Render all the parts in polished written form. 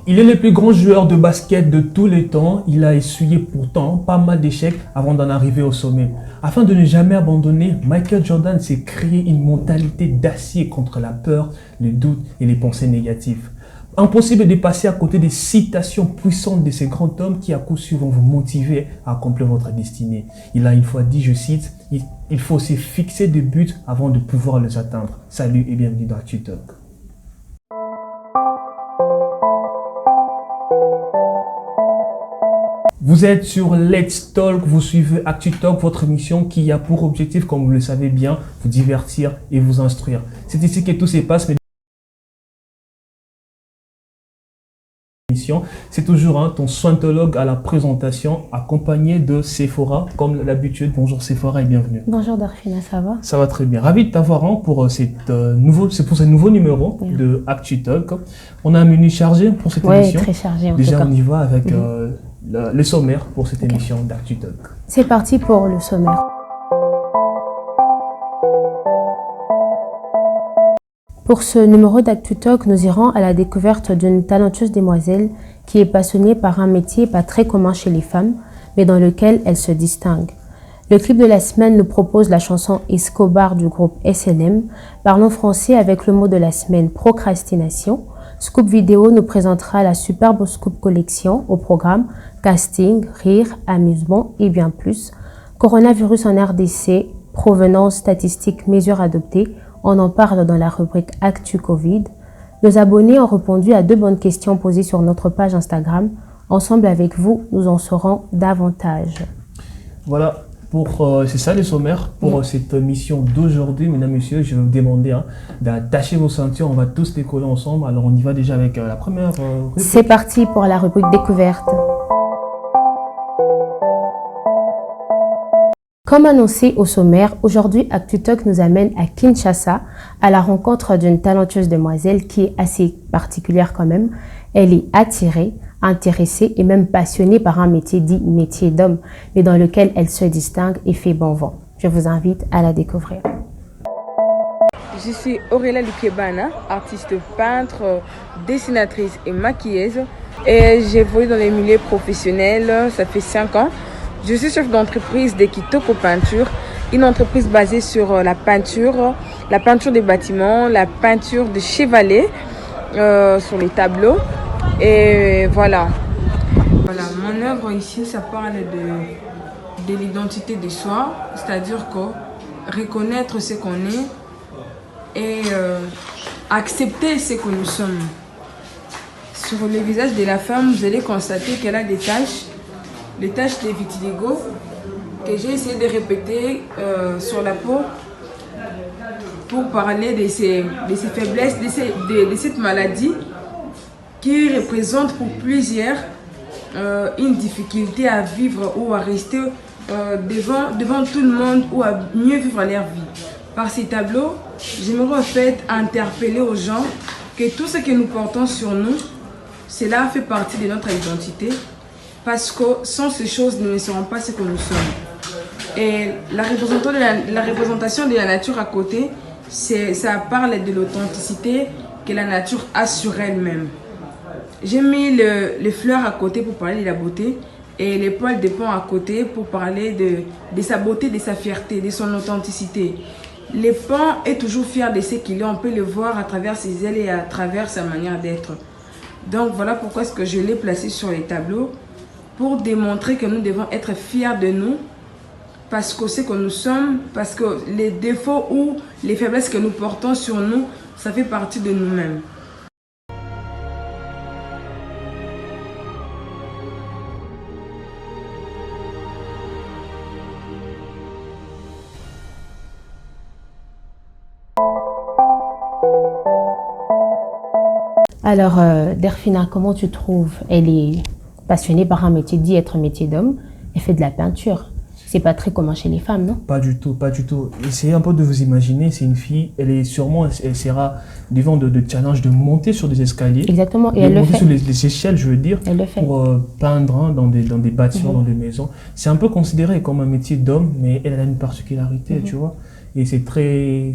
Il est le plus grand joueur de basket de tous les temps. Il a essuyé pourtant pas mal d'échecs avant d'en arriver au sommet. Afin de ne jamais abandonner, Michael Jordan s'est créé une mentalité d'acier contre la peur, le doute et les pensées négatives. Impossible de passer à côté des citations puissantes de ces grands hommes qui à coup sûr vont vous motiver à accomplir votre destinée. Il a une fois dit, je cite, « Il faut se fixer des buts avant de pouvoir les atteindre. » Salut et bienvenue dans ActuTalk. Vous êtes sur Let's Talk, vous suivez ActuTalk, votre émission qui a pour objectif, comme vous le savez bien, vous divertir et vous instruire. C'est ici que tout se passe, mais c'est toujours ton sointologue à la présentation, accompagné de Sephora, comme l'habitude. Bonjour Sephora et bienvenue. Bonjour Darfina, ça va? Ça va très bien. Ravi de t'avoir pour ce nouveau numéro de ActuTalk. On a un menu chargé pour cette émission. Oui, très chargé en Déjà, tout cas. on y va avec le sommaire pour cette émission d'ActuTalk. C'est parti pour le sommaire. Pour ce numéro d'ActuTalk, nous irons à la découverte d'une talentueuse demoiselle qui est passionnée par un métier pas très commun chez les femmes, mais dans lequel elle se distingue. Le clip de la semaine nous propose la chanson Escobar du groupe SNM. Parlons français avec le mot de la semaine, procrastination. Scoop Vidéo nous présentera la superbe Scoop Collection au programme casting, rire, amusement et bien plus. Coronavirus en RDC, provenance statistique, mesures adoptées. On en parle dans la rubrique Actu Covid. Nos abonnés ont répondu à 2 bonnes questions posées sur notre page Instagram. Ensemble avec vous, nous en saurons davantage. Voilà, c'est ça le sommaire pour cette mission d'aujourd'hui. Mesdames, Messieurs, je vais vous demander d'attacher vos ceintures. On va tous les coller ensemble. Alors, on y va déjà avec la première rubrique. C'est parti pour la rubrique découverte. Comme annoncé au sommaire, aujourd'hui ActuTalk nous amène à Kinshasa à la rencontre d'une talentueuse demoiselle qui est assez particulière quand même. Elle est attirée, intéressée et même passionnée par un métier dit métier d'homme, mais dans lequel elle se distingue et fait bon vent. Je vous invite à la découvrir. Je suis Aurélia Lukebana, artiste peintre, dessinatrice et maquilleuse. Et j'évolue dans les milieux professionnels, ça fait 5 ans. Je suis chef d'entreprise d'Ekitoko Peinture, une entreprise basée sur la peinture des bâtiments, la peinture de chevalets sur les tableaux. Et voilà. Mon œuvre ici, ça parle de l'identité de soi, c'est-à-dire que reconnaître ce qu'on est et accepter ce que nous sommes. Sur le visage de la femme, vous allez constater qu'elle a des taches de vitiligo que j'ai essayé de répéter sur la peau pour parler de ces faiblesses, de cette maladie qui représente pour plusieurs une difficulté à vivre ou à rester devant tout le monde ou à mieux vivre leur vie. Par ces tableaux, j'aimerais en fait interpeller aux gens que tout ce que nous portons sur nous, cela fait partie de notre identité. Parce que sans ces choses, nous ne serons pas ce que nous sommes. Et la représentation de la nature à côté, ça parle de l'authenticité que la nature a sur elle-même. J'ai mis les fleurs à côté pour parler de la beauté et les poils de pont à côté pour parler de sa beauté, de sa fierté, de son authenticité. Le pont est toujours fier de ce qu'il est, on peut le voir à travers ses ailes et à travers sa manière d'être. Donc voilà pourquoi est-ce que je l'ai placé sur les tableaux. Pour démontrer que nous devons être fiers de nous, parce que c'est que nous sommes, parce que les défauts ou les faiblesses que nous portons sur nous, ça fait partie de nous-mêmes. Alors, Darfina, comment tu trouves? Elle est passionnée par un métier dit être métier d'homme. Elle fait de la peinture. c'est pas très commun chez les femmes, non? Pas du tout, pas du tout. Essayez un peu de vous imaginer, c'est une fille, elle sera devant de challenges de monter sur des escaliers. Exactement, et de elle le monter fait. sur les échelles, je veux dire, Elle le fait. pour peindre hein, dans des bâtiments, dans des maisons. C'est un peu considéré comme un métier d'homme, mais elle a une particularité, tu vois. Et c'est très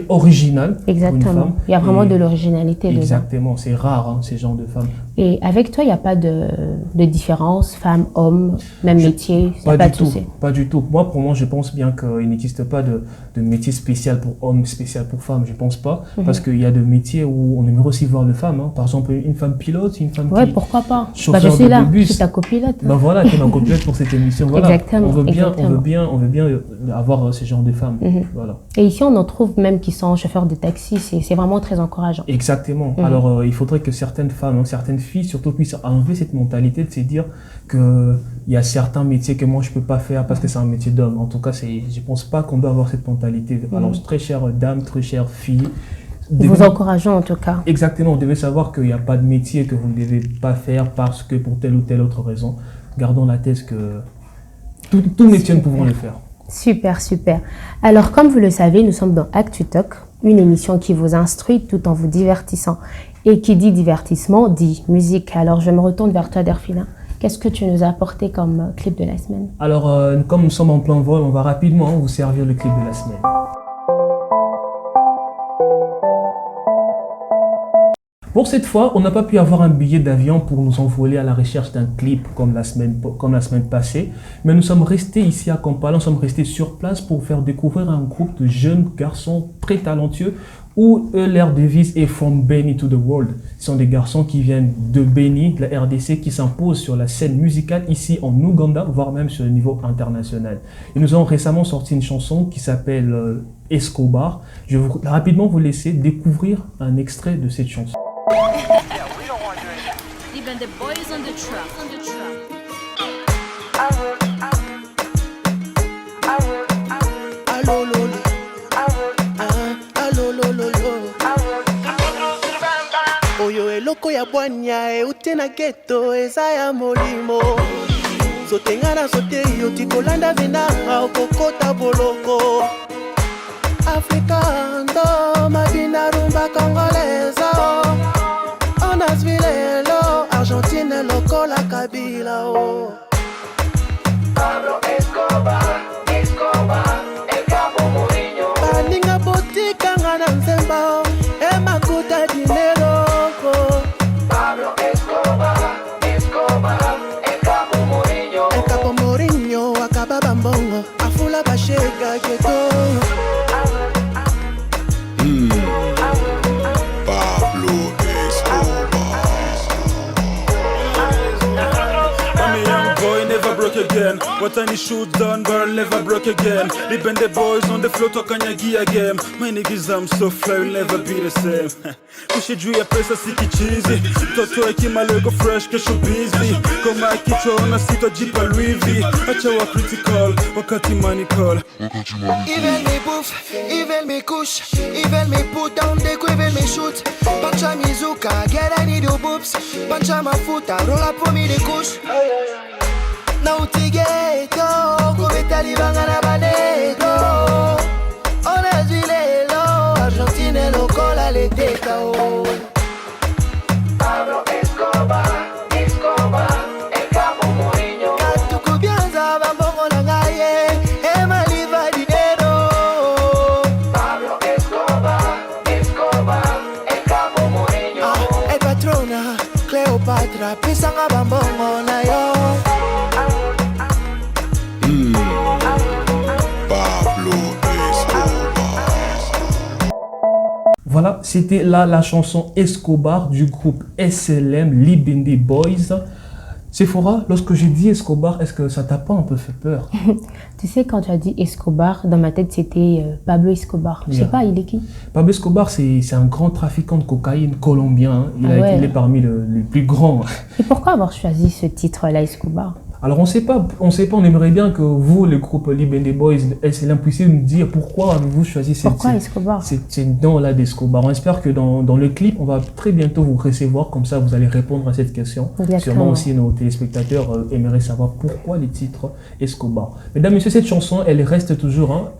original pour une Exactement. femme. Il y a vraiment Et de l'originalité dedans. exactement, c'est rare, hein, ces genres de femmes. Et avec toi, il n'y a pas de différence, femme, homme, même métier, il n'y a pas de souci. Pas du tout. Moi, pour moi, je pense bien qu'il n'existe pas de métier spécial pour homme, spécial pour femme. Je pense pas. Parce qu'il y a des métiers où on aimerait aussi voir les femmes. Hein. Par exemple, une femme pilote, une femme Ouais, qui pourquoi pas? chauffeur Je suis de là, bus. je suis ta copilote. Ben voilà, qui est ma copilote pour cette émission. Voilà. Exactement, On veut bien exactement. avoir ce genre de femmes. Voilà. Et ici, on en trouve même qui sont chauffeurs de taxi, c'est vraiment très encourageant. Exactement. Alors, il faudrait que certaines femmes, certaines filles surtout puissent enlever cette mentalité de se dire qu'il y a certains métiers que moi je peux pas faire parce que c'est un métier d'homme. En tout cas, je pense pas qu'on doit avoir cette mentalité. Alors, très chère dame, très chère fille. Vous encourageons en tout cas. Exactement. Vous devez savoir qu'il n'y a pas de métier que vous ne devez pas faire parce que pour telle ou telle autre raison. Gardons la thèse que tout métier nous pouvons le faire. Super, super. Alors, comme vous le savez, nous sommes dans ActuTalk, une émission qui vous instruit tout en vous divertissant. Et qui dit divertissement, dit musique. Alors, je me retourne vers toi, Derfina. Qu'est-ce que tu nous as apporté comme clip de la semaine? Alors, comme nous sommes en plein vol, on va rapidement vous servir le clip de la semaine. Pour cette fois, on n'a pas pu avoir un billet d'avion pour nous envoler à la recherche d'un clip comme la semaine passée, mais nous sommes restés ici à Kampala, nous sommes restés sur place pour faire découvrir un groupe de jeunes garçons très talentueux où leur devise est « From Beni to the World ». Ce sont des garçons qui viennent de Beni, de la RDC, qui s'imposent sur la scène musicale ici en Ouganda, voire même sur le niveau international. Et nous avons récemment sorti une chanson qui s'appelle Escobar. Je vais rapidement vous laisser découvrir un extrait de cette chanson. Even the boys on the truck. Allo lolo, allo lolo. Oyo eloko ya bwanya eute na ghetto eza ya molimo. Zotenga na sote yo tikolanda venanga okokota boloko. Africando, Madina rumba congolaise. Onasvilelo, Argentine lokola Kabila oh. Pablo Escobar, El Capo Mourinho. Baninga botika ngana nzemba, emakuta dinero oh. Pablo Escobar, El Capo Mourinho. El Capo Mourinho, akababa mbongo, afula bashega ghetto. Again, what any shoot done, but never broke again. The bend the boys on the floor talking again. My niggas, I'm so fly, will never be the same. Push it, dream, press a sticky cheesy. Toto, I keep my logo fresh, cause you busy. Come my kitchen, on a seat of Jeep and Louis V. Watch our critical, wakati money call. Ils veulent mes bouffes, ils veulent mes couches, ils veulent mes put down, des coups, ils veulent mes shoots. Pancha Mizuka, get I need your boobs. Pancha Mafuta, roll up for me the couches. Na utigeto, kubeta libanga na baneto. Onazvilelo, Argentine lokola leteka oh. Pablo Escobar, El Capo Mourinho. Katuku bianza bambongo na ngaye, emaliva dinero. Pablo Escobar, El Capo Mourinho. El patrona, Cleopatra, pisanga bambongo na yo. Voilà, c'était là la chanson Escobar du groupe SLM, Libindi Boys. Sephora, lorsque j'ai dit Escobar, est-ce que ça t'a pas un peu fait peur? Tu sais, quand tu as dit Escobar, dans ma tête, c'était Pablo Escobar. Je sais pas, il est qui? Pablo Escobar, c'est un grand trafiquant de cocaïne colombien. Hein. Il est parmi les plus grands. Et pourquoi avoir choisi ce titre-là, Escobar? Alors on sait pas, on aimerait bien que vous, le groupe Libende Boys, SLM, puissiez nous dire pourquoi avez-vous choisi ces noms-là d'Escobar. On espère que dans le clip, on va très bientôt vous recevoir, comme ça vous allez répondre à cette question. Exactement. Sûrement aussi nos téléspectateurs aimeraient savoir pourquoi les titres Escobar. Mesdames, messieurs, cette chanson, elle reste toujours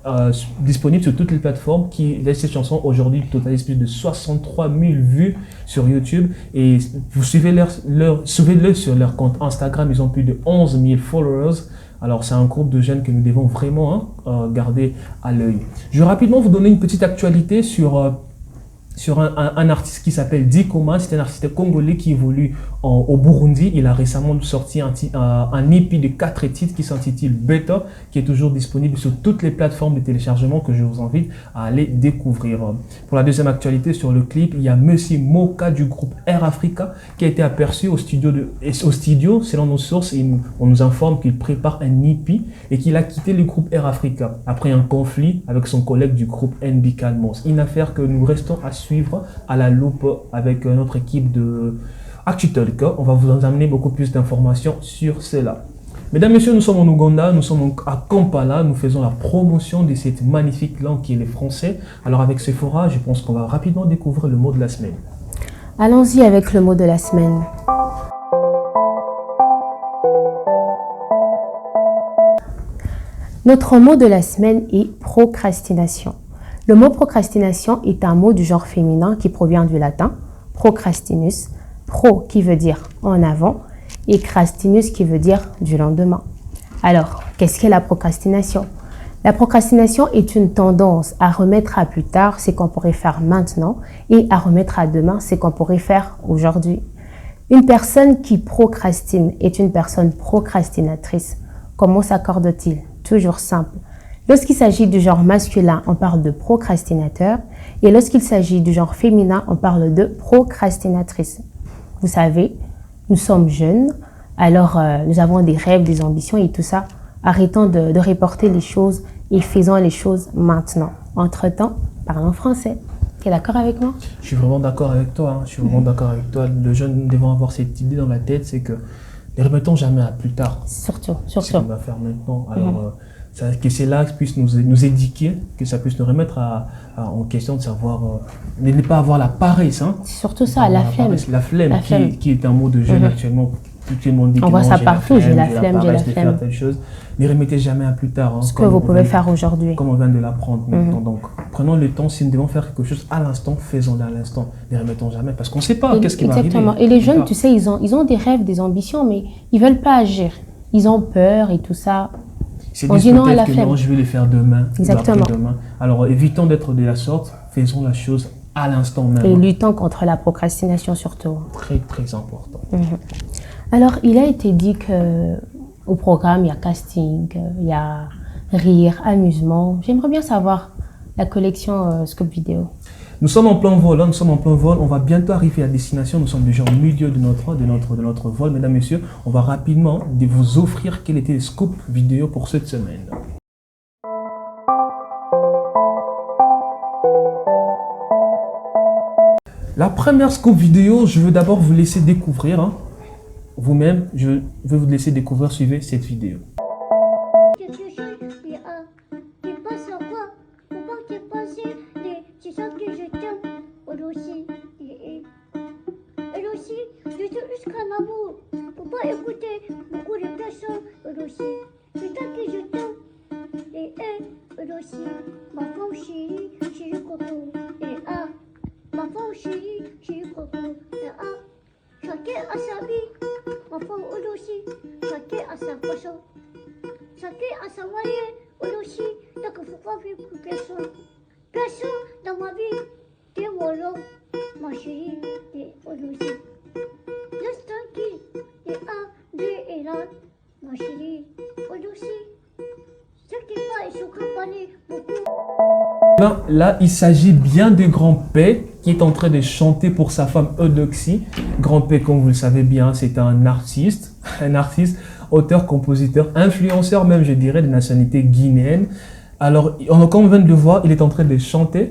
disponible sur toutes les plateformes qui laissent cette chanson aujourd'hui totalise plus de 63 000 vues sur YouTube et vous suivez-le sur leur compte Instagram, ils ont plus de 11 000 followers. Alors c'est un groupe de jeunes que nous devons vraiment garder à l'œil. Je vais rapidement vous donner une petite actualité sur un artiste qui s'appelle Dikoma. C'est un artiste congolais qui évolue au Burundi. Il a récemment sorti un EP de 4 titres qui s'intitule Better, qui est toujours disponible sur toutes les plateformes de téléchargement que je vous invite à aller découvrir. Pour la deuxième actualité sur le clip, il y a Monsieur Moka du groupe Air Africa qui a été aperçu au studio. Selon nos sources, on nous informe qu'il prépare un EP et qu'il a quitté le groupe Air Africa après un conflit avec son collègue du groupe NB Calmos. Une affaire que nous restons à suivre à la loupe avec notre équipe de ActuTalk. On va vous en amener beaucoup plus d'informations sur cela. Mesdames, messieurs, nous sommes en Ouganda, nous sommes à Kampala, nous faisons la promotion de cette magnifique langue qui est le français. Alors avec Sephora, je pense qu'on va rapidement découvrir le mot de la semaine. Allons-y avec le mot de la semaine. Notre mot de la semaine est procrastination. Le mot procrastination est un mot du genre féminin qui provient du latin procrastinus, pro qui veut dire en avant et crastinus qui veut dire du lendemain. Alors, qu'est-ce qu'est la procrastination? La procrastination est une tendance à remettre à plus tard ce qu'on pourrait faire maintenant et à remettre à demain ce qu'on pourrait faire aujourd'hui. Une personne qui procrastine est une personne procrastinatrice. Comment s'accorde-t-il? Toujours simple. Lorsqu'il s'agit du genre masculin, on parle de procrastinateur et lorsqu'il s'agit du genre féminin, on parle de procrastinatrice. Vous savez, nous sommes jeunes, alors nous avons des rêves, des ambitions et tout ça. Arrêtons de reporter les choses et faisons les choses maintenant. Entre-temps, parlons français. Tu es d'accord avec moi? Je suis vraiment d'accord avec toi. Je suis vraiment d'accord avec toi. Les jeunes, nous devons avoir cette idée dans la tête, c'est que ne remettons jamais à plus tard. Surtout. Ce qu'on va faire maintenant. Alors, que cela puisse nous éduquer, que ça puisse nous remettre en question de savoir, de ne pas avoir la paresse. Hein. C'est surtout ça, la flemme. La flemme qui est un mot de jeune actuellement. Tout le monde dit on voit ça partout, j'ai la flemme. De faire telle chose. Ne remettez jamais à plus tard. Hein, ce que vous pouvez faire aujourd'hui. Comme on vient de l'apprendre maintenant. Donc, prenons le temps. Si nous devons faire quelque chose à l'instant, faisons-le à l'instant. Ne remettons jamais parce qu'on ne sait pas qu'est-ce qui va arriver. Exactement. Et les jeunes, tu sais, ils ont des rêves, des ambitions, mais ils ne veulent pas agir. Ils ont peur et tout ça. On dit non à la flemme. Non, je vais les faire demain. Exactement. Demain. Alors, évitons d'être de la sorte. Faisons la chose à l'instant même. Et luttons contre la procrastination surtout. Très, très important. Alors, il a été dit qu'au programme, il y a casting, il y a rire, amusement. J'aimerais bien savoir la collection Scoop Vidéo. Nous sommes en plein vol, on va bientôt arriver à destination, nous sommes déjà au milieu de notre vol, mesdames, messieurs. On va rapidement vous offrir quel était le scoop vidéo pour cette semaine. La première scoop vidéo, je veux d'abord vous laisser découvrir, vous-même, je vais vous laisser découvrir, suivez cette vidéo. Chacun a sa vie, enfant aussi, chacun a sa façon, chacun a sa moyenne aussi, donc il ne faut pas vivre pour personne. Personne dans ma vie, t'es Wolo, ma chérie, t'es aussi. Laisse tranquille, et un, deux et là, ma chérie, aussi. Ce qui va, ils sont campagnés beaucoup. Là, il s'agit bien de Grand P qui est en train de chanter pour sa femme Eudoxie. Grand P, comme vous le savez bien, c'est un artiste, auteur, compositeur, influenceur même, je dirais, de nationalité guinéenne. Alors, comme on vient de le voir, il est en train de chanter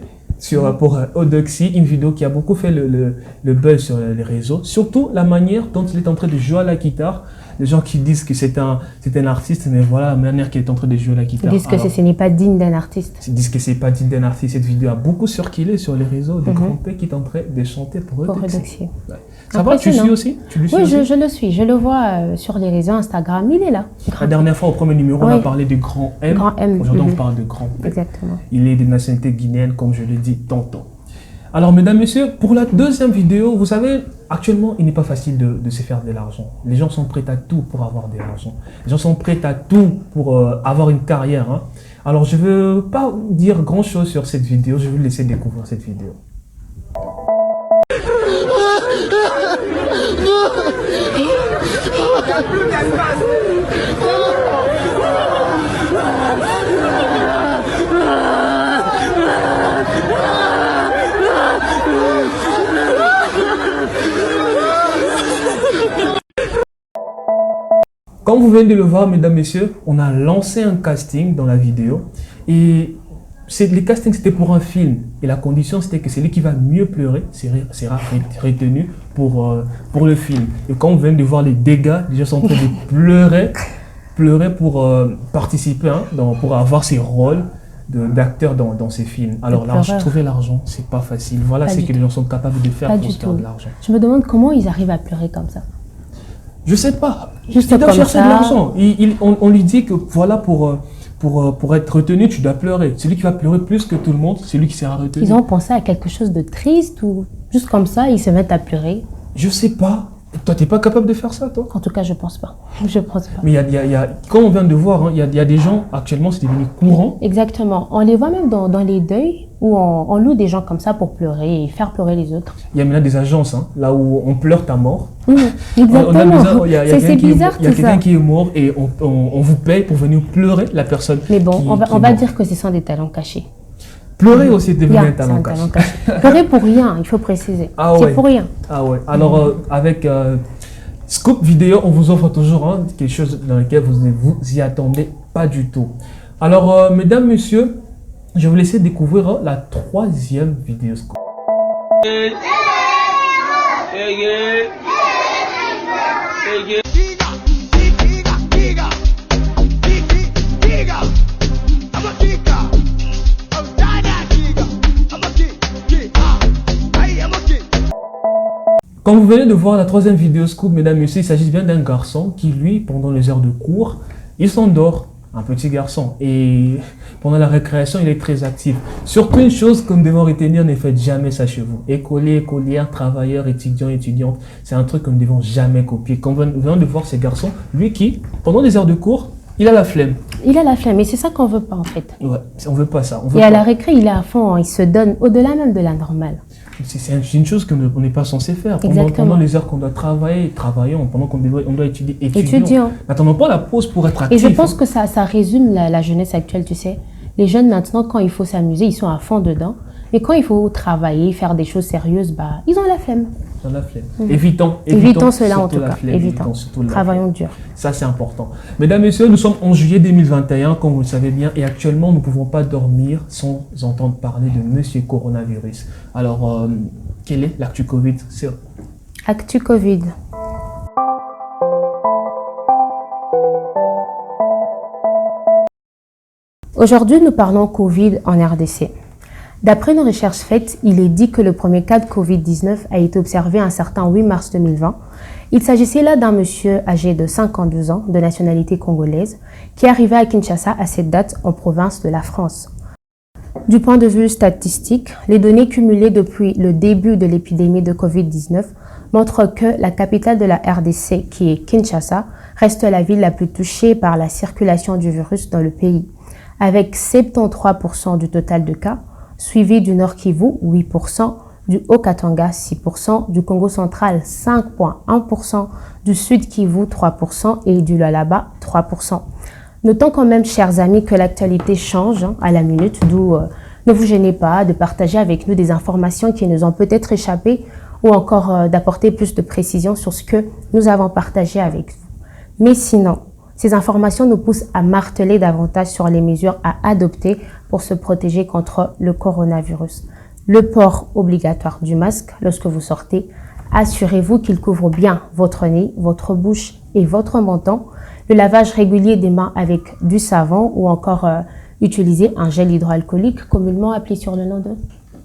pour Eudoxie, une vidéo qui a beaucoup fait le buzz sur les réseaux. Surtout la manière dont il est en train de jouer à la guitare. Les gens qui disent que c'est un artiste, mais voilà la manière qu'il est en train de jouer la guitare. Ils disent que ce n'est pas digne d'un artiste. Ils disent que c'est pas digne d'un artiste. Cette vidéo a beaucoup circulé sur les réseaux de Grand P qui est en train de chanter pour Eudoxie. Ouais. Ça va, tu suis aussi? Oui, je le suis. Je le vois sur les réseaux Instagram. Il est là. La dernière fois, au premier numéro, on a parlé de Grand M. Grand M. Aujourd'hui, on parle de Grand P. Exactement. Il est de nationalité guinéenne, comme je l'ai dit tantôt. Alors, mesdames, messieurs, pour la deuxième vidéo, vous savez, actuellement, il n'est pas facile de se faire de l'argent. Les gens sont prêts à tout pour avoir de l'argent. Les gens sont prêts à tout pour avoir une carrière. Hein. Alors, je ne veux pas dire grand-chose sur cette vidéo. Je vais vous laisser découvrir cette vidéo. Comme vous venez de le voir, mesdames, messieurs, on a lancé un casting dans la vidéo. Et le casting, c'était pour un film. Et la condition, c'était que celui qui va mieux pleurer sera retenu pour le film. Et comme vous venez de voir les dégâts, les gens sont en train de pleurer pour participer, hein, pour avoir ces rôles d'acteurs dans ces films. Alors, trouver l'argent, c'est pas facile. Voilà ce que les gens sont capables de faire pour se faire de l'argent. Je me demande comment ils arrivent à pleurer comme ça. Je sais pas. Juste il doit comme chercher ça. de l'argent. On lui dit que voilà, pour être retenu, tu dois pleurer. Celui qui va pleurer plus que tout le monde, c'est lui qui sera retenu. Ils ont pensé à quelque chose de triste ou juste comme ça, ils se mettent à pleurer. Je sais pas. Toi, t'es pas capable de faire ça, toi? En tout cas, je pense pas. Je pense pas. Mais comme on vient de voir, il y a des gens, actuellement, c'est devenu courant. Exactement. On les voit même dans les deuils où on loue des gens comme ça pour pleurer et faire pleurer les autres. Il y a maintenant des agences, hein, là où on pleure ta mort. Exactement. C'est bizarre tout ça. Il y a quelqu'un qui est mort et on vous paye pour venir pleurer la personne. Mais bon, on va dire que ce sont des talents cachés. Pleurer aussi est devenu un talent caché. Pleurer pour rien, il faut préciser. Ah c'est pour rien. Ah ouais. Alors, avec Scoop Vidéo, on vous offre toujours quelque chose dans lequel vous ne vous y attendez pas du tout. Alors, mesdames, messieurs, je vais vous laisser découvrir la troisième vidéo Scoop. Comme vous venez de voir la troisième vidéo Scoop, mesdames et messieurs, il s'agit bien d'un garçon qui, lui, pendant les heures de cours, il s'endort, un petit garçon. Et pendant la récréation, il est très actif. Surtout une chose que nous devons retenir, ne faites jamais ça chez vous. Écoliers, écolières, travailleurs, étudiants, étudiantes, c'est un truc que nous ne devons jamais copier. Comme vous venez de voir ce garçon, lui qui, pendant les heures de cours, il a la flemme. Il a la flemme, et c'est ça qu'on veut pas en fait. Ouais, on veut pas ça. À la récré, il est à fond, il se donne au-delà même de la normale. C'est une chose qu'on n'est pas censé faire. Pendant les heures qu'on doit travailler, travaillons. Pendant qu'on doit étudier, étudions. N'attendons pas la pause pour être actif. Et je pense que ça résume la jeunesse actuelle, tu sais. Les jeunes maintenant, quand il faut s'amuser, ils sont à fond dedans. Mais quand il faut travailler, faire des choses sérieuses, ils ont la flemme. Ils ont la flemme. Évitons cela en tout cas. Évitons. Travaillons dur. Ça, c'est important. Mesdames et messieurs, nous sommes en juillet 2021, comme vous le savez bien. Et actuellement, nous ne pouvons pas dormir sans entendre parler de Monsieur Coronavirus. Alors, quelle est l'actu Covid? Actu Covid. Aujourd'hui, nous parlons Covid en RDC. D'après nos recherches faites, il est dit que le premier cas de Covid-19 a été observé un certain 8 mars 2020. Il s'agissait là d'un monsieur âgé de 52 ans, de nationalité congolaise, qui arrivait à Kinshasa à cette date en province de la France. Du point de vue statistique, les données cumulées depuis le début de l'épidémie de Covid-19 montrent que la capitale de la RDC, qui est Kinshasa, reste la ville la plus touchée par la circulation du virus dans le pays, avec 73% du total de cas, suivi du Nord Kivu, 8%, du Haut-Katanga, 6%, du Congo central, 5,1%, du Sud Kivu, 3% et du Lualaba, 3%. Notons quand même, chers amis, que l'actualité change à la minute, d'où ne vous gênez pas de partager avec nous des informations qui nous ont peut-être échappé ou encore d'apporter plus de précision sur ce que nous avons partagé avec vous. Mais sinon, ces informations nous poussent à marteler davantage sur les mesures à adopter pour se protéger contre le coronavirus. Le port obligatoire du masque lorsque vous sortez. Assurez-vous qu'il couvre bien votre nez, votre bouche et votre menton, le lavage régulier des mains avec du savon ou encore utiliser un gel hydroalcoolique communément appelé sur le nom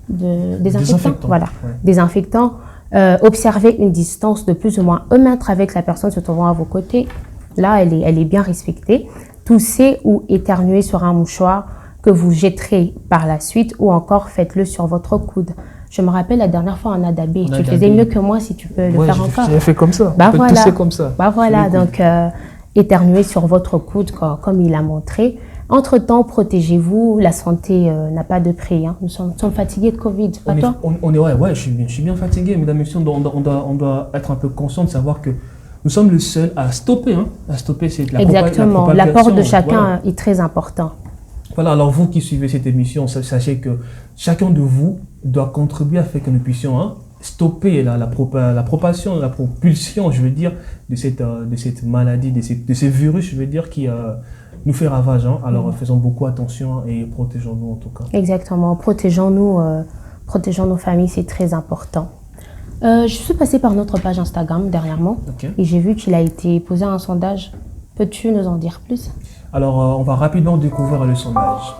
de désinfectant. Voilà, ouais. Désinfectant. Observez une distance de plus ou moins 1 mètre avec la personne se trouvant à vos côtés. Là, elle est bien respectée. Toussez ou éternuez sur un mouchoir que vous jetterez par la suite ou encore faites-le sur votre coude. Je me rappelle la dernière fois en Adabé, tu faisais mieux que moi si tu peux le faire encore. J'ai fait comme ça, bah voilà. Tousser comme ça. Bah voilà, donc éternuez sur votre coude comme il a montré. Entre-temps, protégez-vous, la santé n'a pas de prix. Hein. Nous sommes fatigués de Covid, pas toi? Ouais, je suis bien fatigué, mesdames et messieurs, on doit être un peu conscient de savoir que nous sommes le seul à stopper. Hein. À stopper, c'est la Exactement, l'apport de chacun est très important. Voilà, alors vous qui suivez cette émission, sachez que chacun de vous doit contribuer afin que nous puissions stopper la propagation, la propulsion, je veux dire, de cette maladie, de ces virus, je veux dire, qui nous fait ravage. Hein. Alors faisons beaucoup attention et protégeons-nous en tout cas. Exactement, protégeons-nous nos familles, c'est très important. Je suis passée par notre page Instagram dernièrement et j'ai vu qu'il a été posé un sondage. Peux-tu nous en dire plus? Alors, on va rapidement découvrir le sondage.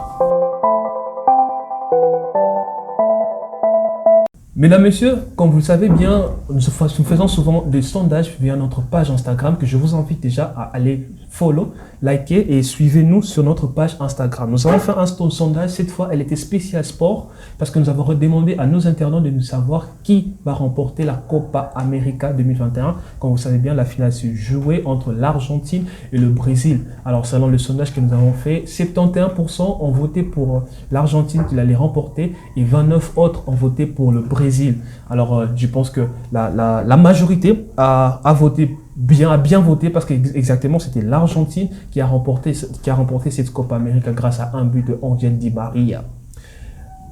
Mesdames, Messieurs, comme vous le savez bien, nous faisons souvent des sondages via notre page Instagram que je vous invite déjà à aller follow, liker et suivez-nous sur notre page Instagram. Nous avons fait un sondage, cette fois elle était spéciale sport parce que nous avons demandé à nos internautes de nous savoir qui va remporter la Copa América 2021. Comme vous savez bien, la finale s'est jouée entre l'Argentine et le Brésil. Alors selon le sondage que nous avons fait, 71% ont voté pour l'Argentine qui allait remporter et 29 autres ont voté pour le Brésil. Alors je pense que la majorité a bien voté parce qu'exactement c'était l'Argentine qui a remporté cette Copa América grâce à un but de Angel Di Maria.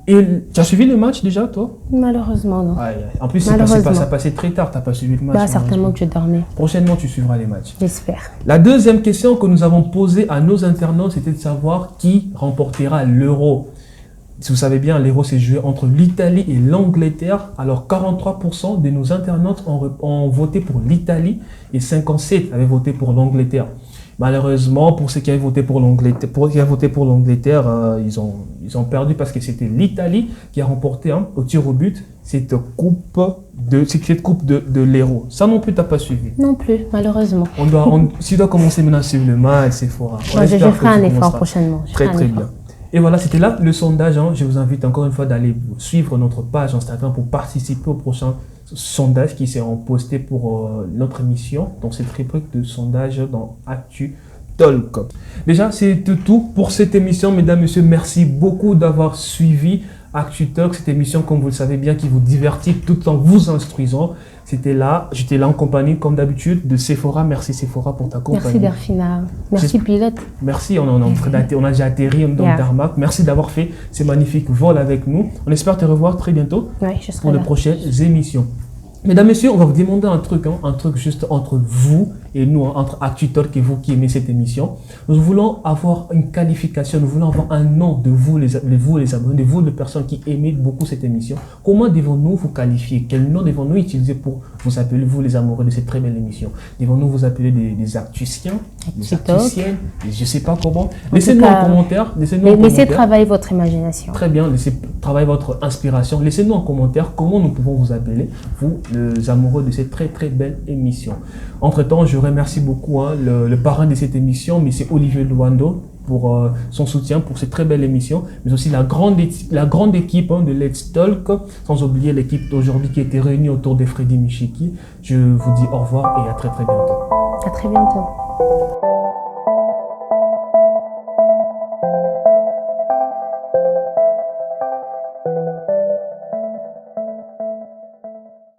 Et tu as suivi le match déjà, toi? Malheureusement, non. En plus, ça passait très tard, tu n'as pas suivi le match. Bah, certainement que je dormais. Prochainement, tu suivras les matchs. J'espère. La deuxième question que nous avons posée à nos internautes, c'était de savoir qui remportera l'Euro. Si vous savez bien, l'Euro s'est joué entre l'Italie et l'Angleterre. Alors, 43% de nos internautes ont voté pour l'Italie et 57% avaient voté pour l'Angleterre. Malheureusement, pour ceux qui avaient voté pour l'Angleterre, ils ont perdu parce que c'était l'Italie qui a remporté au tir au but cette coupe de l'Euro. Ça non plus, tu n'as pas suivi? Non plus, malheureusement. Si tu dois commencer maintenant à suivre le match, c'est fort. Je ferai un effort prochainement. Très bien. Et voilà, c'était là le sondage. Je vous invite encore une fois d'aller suivre notre page Instagram pour participer au prochain sondage qui seront postés pour notre émission. Donc, cette rubrique de sondage dans Actu Talk. Déjà, c'est tout pour cette émission. Mesdames, Messieurs, merci beaucoup d'avoir suivi Actu Talk, cette émission, comme vous le savez bien, qui vous divertit tout en vous instruisant. J'étais là en compagnie, comme d'habitude, de Sephora. Merci Sephora pour ta compagnie. Merci Delphina. Merci Pilote. Merci, on a déjà atterri dans le tarmac. Merci d'avoir fait ces magnifiques vols avec nous. On espère te revoir très bientôt pour de prochaines émissions. Mesdames, Messieurs, on va vous demander un truc juste entre vous et nous, entre Actu Talk et vous qui aimez cette émission. Nous voulons avoir une qualification, nous voulons avoir un nom de vous les abonnés, de vous les personnes qui aimez beaucoup cette émission. Comment devons-nous vous qualifier? Quel nom devons-nous utiliser pour vous appeler, vous les amoureux de cette très belle émission? Devons-nous vous appeler des actuciens, des actuciennes, je ne sais pas comment. Laissez-nous en commentaire. Laissez travailler votre imagination. Très bien, laissez travailler votre inspiration. Laissez-nous en commentaire comment nous pouvons vous appeler, vous les amoureux de cette très très belle émission. Entre-temps, je remercie beaucoup le parrain de cette émission, M. Olivier Luando, pour son soutien pour cette très belle émission, mais aussi la grande équipe de Let's Talk, sans oublier l'équipe d'aujourd'hui qui était réunie autour de Freddy Michiki. Je vous dis au revoir et à très très bientôt. À très bientôt.